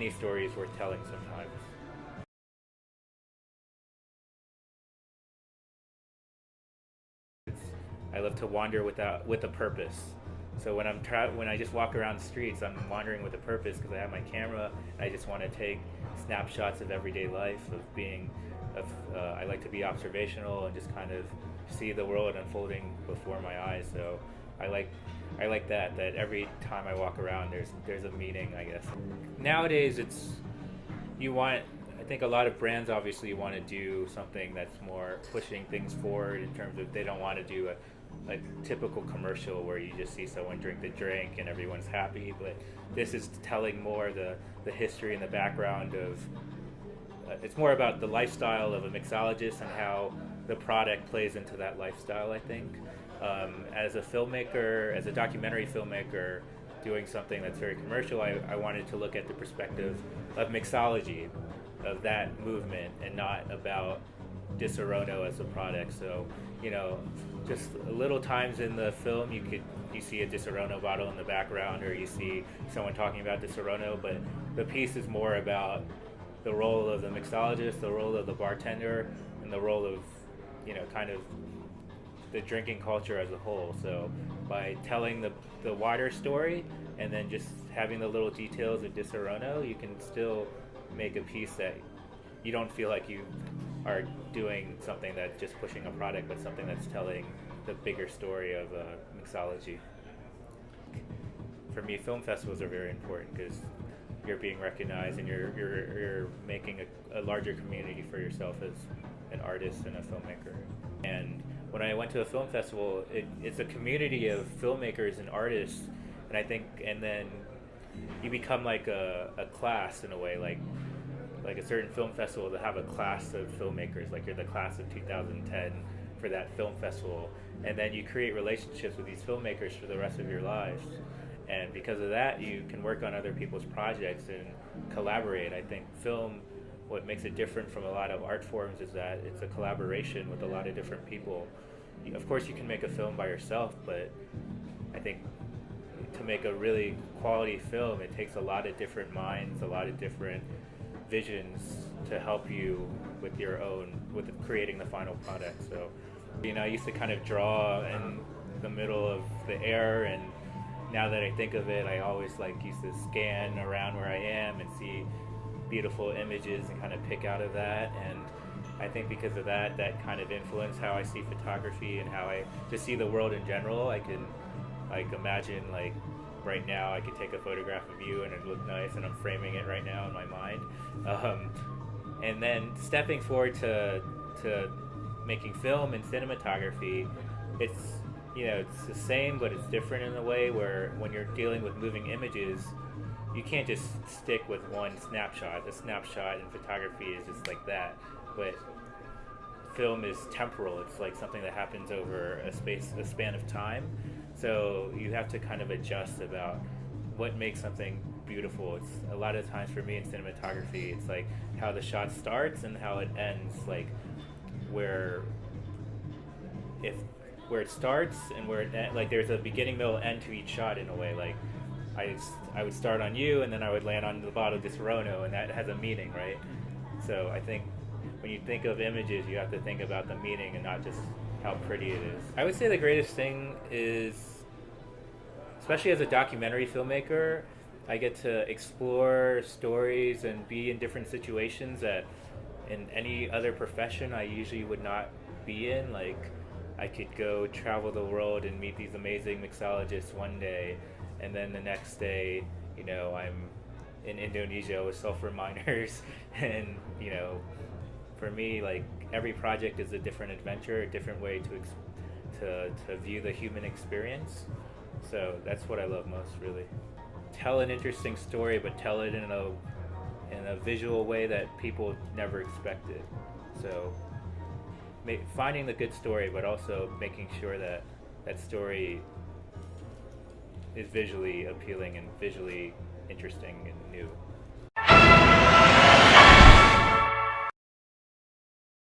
any story is worth telling sometimes. I love to wander with a purpose. So when I just walk around the streets, I'm wandering with a purpose because I have my camera and I just want to take snapshots of everyday life, of being, I like to be observational and just kind of see the world unfolding before my eyes. So I like that every time I walk around, there's a meaning, I guess. Nowadays, I think a lot of brands obviously want to do something that's more pushing things forward in terms of they don't want to do a typical commercial where you just see someone drink the drink and everyone's happy, but this is telling more the history and the background of, it's more about the lifestyle of a mixologist and how the product plays into that lifestyle, I think. As a filmmaker, as a documentary filmmaker, doing something that's very commercial, I wanted to look at the perspective of mixology, of that movement, and not about Disaronno as a product. So, just little times in the film you see a Disaronno bottle in the background, or you see someone talking about Disaronno, but the piece is more about the role of the mixologist, the role of the bartender, and the role of, kind of the drinking culture as a whole. So by telling the wider story and then just having the little details of Disaronno, you can still make a piece that you don't feel like you are doing something that's just pushing a product, but something that's telling the bigger story of mixology. For me, film festivals are very important because you're being recognized and you're making a larger community for yourself as an artist and a filmmaker. And when I went to a film festival, it's a community of filmmakers and artists, and then you become like a class in a way, like a certain film festival to have a class of filmmakers, like you're the class of 2010 for that film festival, and then you create relationships with these filmmakers for the rest of your lives. And because of that, you can work on other people's projects and collaborate. I think film, what makes it different from a lot of art forms is that it's a collaboration with a lot of different people. Of course, you can make a film by yourself, but I think to make a really quality film, it takes a lot of different minds, a lot of different visions to help you with creating the final product. So, I used to kind of draw in the middle of the air, and now that I think of it, I always used to scan around where I am and see beautiful images and kind of pick out of that. And I think because of that kind of influenced how I see photography and how I just see the world in general. I can imagine right now I could take a photograph of you and it look nice, and I'm framing it right now in my mind. And then stepping forward to making film and cinematography, it's it's the same, but it's different in a way where when you're dealing with moving images, you can't just stick with one snapshot. A snapshot in photography is just like that, but film is temporal. It's like something that happens over a span of time. So you have to kind of adjust about what makes something beautiful. It's a lot of times for me in cinematography, it's like how the shot starts and how it ends, where it starts and where it ends, there's a beginning, middle, end to each shot in a way. I would start on you and then I would land on the bottle of Disaronno, and that has a meaning, right? So I think when you think of images, you have to think about the meaning and not just how pretty it is. I would say the greatest thing is, especially as a documentary filmmaker, I get to explore stories and be in different situations that in any other profession I usually would not be in. I could go travel the world and meet these amazing mixologists one day, and then the next day, I'm in Indonesia with sulfur miners, and for me, every project is a different adventure, a different way to view the human experience. So that's what I love most, really. Tell an interesting story, but tell it in a visual way that people never expected. So finding the good story, but also making sure that that story is visually appealing and visually interesting and new.